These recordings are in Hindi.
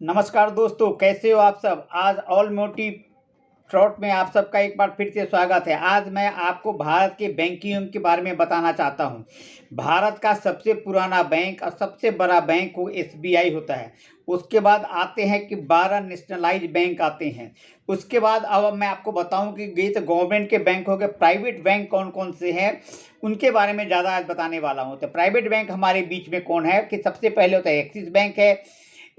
नमस्कार दोस्तों, कैसे हो आप सब। आज ऑल मोटिव ट्रॉट में आप सबका एक बार फिर से स्वागत है। आज मैं आपको भारत के बैंकिंग के बारे में बताना चाहता हूं। भारत का सबसे पुराना बैंक और सबसे बड़ा बैंक वो एसबीआई होता है। उसके बाद आते हैं कि 12 नेशनलाइज बैंक आते हैं। उसके बाद अब मैं आपको बताऊं कि ये तो गवर्नमेंट के बैंक हो गए। प्राइवेट बैंक कौन कौन से हैं उनके बारे में ज़्यादा आज बताने वाला हूँ। तो प्राइवेट बैंक हमारे बीच में कौन है कि सबसे पहले होता है एक्सिस बैंक है।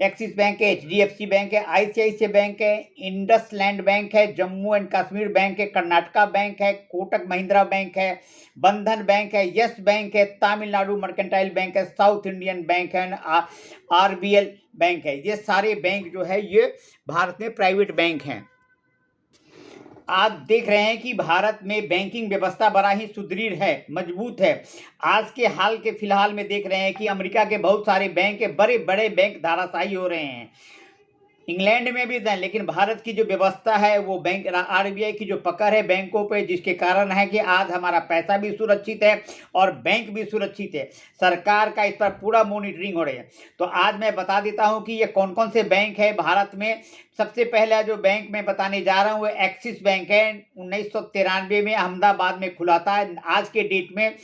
एक्सिस बैंक है, एचडीएफसी बैंक है, आईसीआईसीआई बैंक है, इंडस लैंड बैंक है, जम्मू एंड कश्मीर बैंक है, कर्नाटका बैंक है, कोटक महिंद्रा बैंक है, बंधन बैंक है, यस बैंक है, तमिलनाडु मर्केंटाइल बैंक है, साउथ इंडियन बैंक है, आरबीएल बैंक है। ये सारे बैंक जो है ये भारत में प्राइवेट बैंक हैं। आज देख रहे हैं कि भारत में बैंकिंग व्यवस्था बड़ा ही सुदृढ़ है, मजबूत है। आज के हाल के फिलहाल में देख रहे हैं कि अमेरिका के बहुत सारे बैंक के बड़े बड़े बैंक धाराशायी हो रहे हैं। इंग्लैंड में भी दें, लेकिन भारत की जो व्यवस्था है वो बैंक आरबीआई की जो पकड़ है बैंकों पे, जिसके कारण है कि आज हमारा पैसा भी सुरक्षित है और बैंक भी सुरक्षित है। सरकार का इस पर पूरा मॉनिटरिंग हो रही है। तो आज मैं बता देता हूं कि ये कौन कौन से बैंक है भारत में। सबसे पहला जो बैंक मैं बताने जा रहा हूं वो एक्सिस बैंक है। 1993 में अहमदाबाद में खुला था। आज के डेट में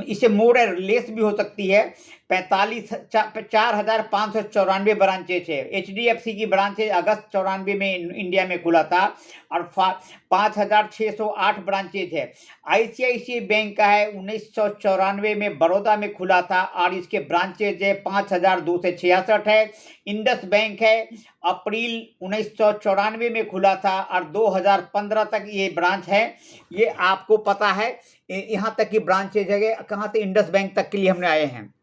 इसे मोर लेस भी हो सकती है। 4,594 ब्रांचेज है। एचडीएफसी की ब्रांचेज अगस्त 94 में इंडिया में खुला था और 5,608 ब्रांचेज है। आईसीआईसीआई बैंक का है 1994 में बड़ौदा में खुला था और इसके ब्रांचेज है 5,266 है। इंडस बैंक है अप्रैल 1994 में खुला था और 2015 तक ये ब्रांच है। ये आपको पता है, यहाँ तक की ब्रांचेज है। कहाँ से? इंडस बैंक तक के लिए हमने आए हैं।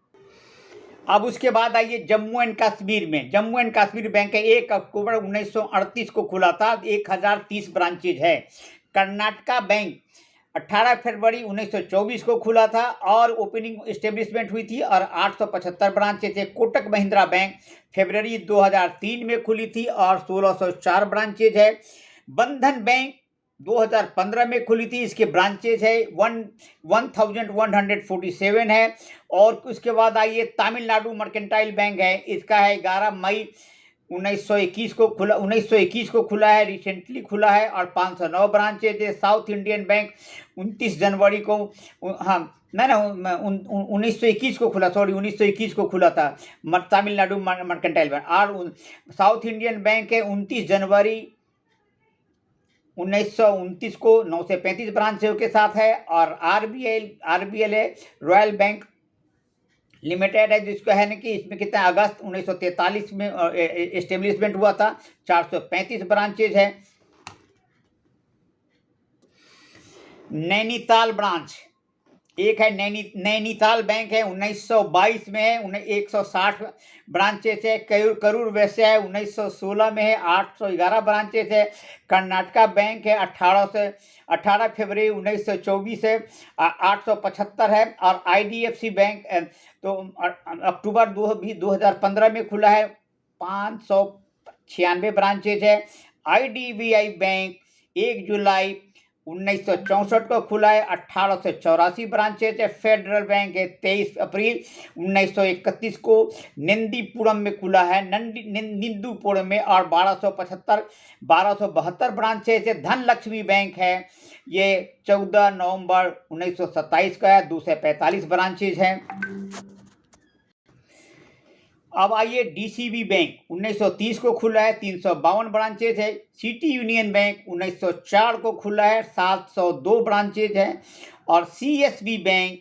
अब उसके बाद आइए जम्मू एंड कश्मीर में। जम्मू एंड कश्मीर बैंक है 1 अक्टूबर 1938 को खुला था। 1030 ब्रांचेज है। कर्नाटका बैंक 18 फरवरी 1924 को खुला था और ओपनिंग एस्टेब्लिशमेंट हुई थी और 875 ब्रांचेज है। कोटक महिंद्रा बैंक फरवरी 2003 में खुली थी और 1604 ब्रांचेज है। बंधन बैंक 2015 में खुली थी। इसके ब्रांचेज है 1147 है। और उसके बाद आइए तमिलनाडु मर्केंटाइल बैंक है। इसका है 11 मई 1921 को खुला है, रिसेंटली खुला है और 509 ब्रांचेज है। साउथ इंडियन बैंक 29 जनवरी को, हाँ ना 1921 को खुला, 1921 को खुला था तमिलनाडु मर्केंटाइल बैंक। और साउथ इंडियन बैंक है 29 जनवरी 1929 को 935 ब्रांचों के साथ है। और आरबीएल है रॉयल बैंक लिमिटेड है, जिसको है ना कि इसमें कितना अगस्त 1943 में एस्टेब्लिशमेंट हुआ था। 435 ब्रांचेज है। नैनीताल ब्रांच एक है, नैनीताल बैंक है 1922 में है, 160 ब्रांचेस है। करूर वैश्य है 1916 में है, 811 ब्रांचेस है। कर्नाटका बैंक है 18 फरवरी 1924 है, 875 है। और आईडीएफसी बैंक तो अक्टूबर 2015 में खुला है, 596 ब्रांचेज है। आईडीबीआई बैंक 1 जुलाई 1964 को खुला है, 1884 ब्रांचेज है। फेडरल बैंक है 23 अप्रैल 1931 को नंदीपुरम में खुला है, निंदुपुरम में, और 1272 ब्रांचेज है। धनलक्ष्मी बैंक है, ये 14 नवंबर 1927 का है, 245 ब्रांचेज हैं। अब आइए डीसीबी बैंक 1930 को खुला है, 352 ब्रांचेज है। सिटी यूनियन बैंक 1904 को खुला है, 702 ब्रांचेज है। और सीएसबी बैंक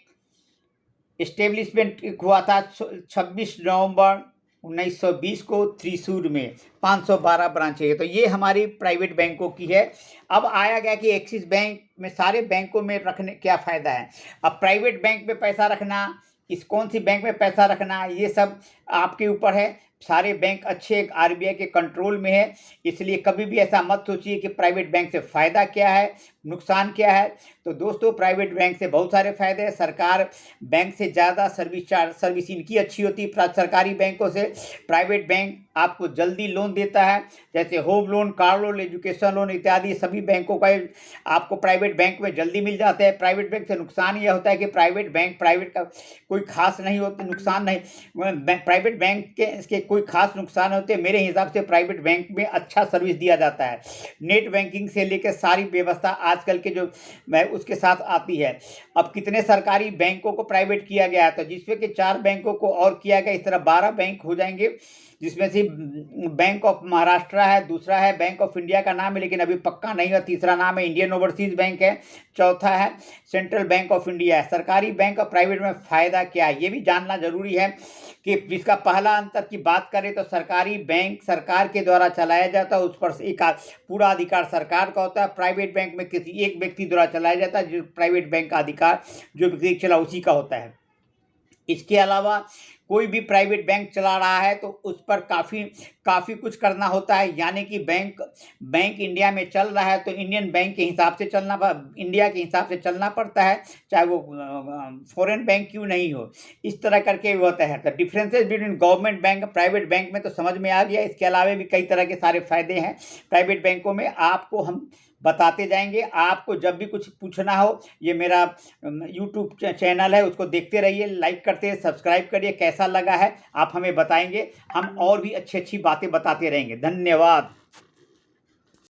एस्टेब्लिशमेंट हुआ था 26 नवंबर 1920 को त्रिशूर में, 512 ब्रांचेज है। तो ये हमारी प्राइवेट बैंकों की है। अब आया गया कि एक्सिस बैंक में सारे बैंकों में रखने क्या फ़ायदा है। अब प्राइवेट बैंक में पैसा रखना, इस कौन सी बैंक में पैसा रखना, ये सब आपके ऊपर है। सारे बैंक अच्छे आरबीआई के कंट्रोल में है, इसलिए कभी भी ऐसा मत सोचिए कि प्राइवेट बैंक से फ़ायदा क्या है, नुकसान क्या है। तो दोस्तों, प्राइवेट बैंक से बहुत सारे फ़ायदे हैं। सरकार बैंक से ज़्यादा सर्विस इनकी अच्छी होती है सरकारी बैंकों से। प्राइवेट बैंक आपको जल्दी लोन देता है, जैसे home loan, car loan, education loan इत्यादि सभी बैंकों का आपको प्राइवेट बैंक में जल्दी मिल जाते हैं। प्राइवेट बैंक से नुकसान यह होता है कि प्राइवेट का कोई खास नहीं होता, नुकसान नहीं। प्राइवेट बैंक के कोई खास नुकसान होते मेरे हिसाब से प्राइवेट बैंक में अच्छा सर्विस दिया जाता है। नेट बैंकिंग से लेकर सारी व्यवस्था आजकल के जो मैं उसके साथ आती है। अब कितने सरकारी बैंकों को प्राइवेट किया गया है, तो जिसमें कि 4 बैंकों को और किया गया, इस तरह 12 बैंक हो जाएंगे, जिसमें से बैंक ऑफ महाराष्ट्र है, दूसरा है बैंक ऑफ इंडिया का नाम है लेकिन अभी पक्का नहीं है, तीसरा नाम है इंडियन ओवरसीज बैंक है, चौथा है सेंट्रल बैंक ऑफ इंडिया है। सरकारी बैंक और प्राइवेट में फ़ायदा क्या है ये भी जानना जरूरी है कि इसका पहला अंतर की बात करें तो सरकारी बैंक सरकार के द्वारा चलाया जाता है, उस पर एक पूरा अधिकार सरकार का होता है। प्राइवेट बैंक में किसी एक व्यक्ति द्वारा चलाया जाता है, जो प्राइवेट बैंक का अधिकार जो व्यक्ति चला उसी का होता है। इसके अलावा कोई भी प्राइवेट बैंक चला रहा है तो उस पर काफ़ी कुछ करना होता है, यानी कि बैंक इंडिया में चल रहा है तो इंडियन बैंक के हिसाब से इंडिया के हिसाब से चलना पड़ता है, चाहे वो फॉरेन बैंक क्यों नहीं हो। इस तरह करके होता है। तो differences between government bank private bank में तो समझ में आ गया। इसके अलावा भी कई तरह के सारे फ़ायदे हैं प्राइवेट बैंकों में, आपको हम बताते जाएंगे। आपको जब भी कुछ पूछना हो, ये मेरा यूट्यूब चैनल है, उसको देखते रहिए, लाइक करते सब्सक्राइब करिए। कैसा लगा है आप हमें बताएंगे, हम और भी अच्छी बातें बताते रहेंगे। धन्यवाद।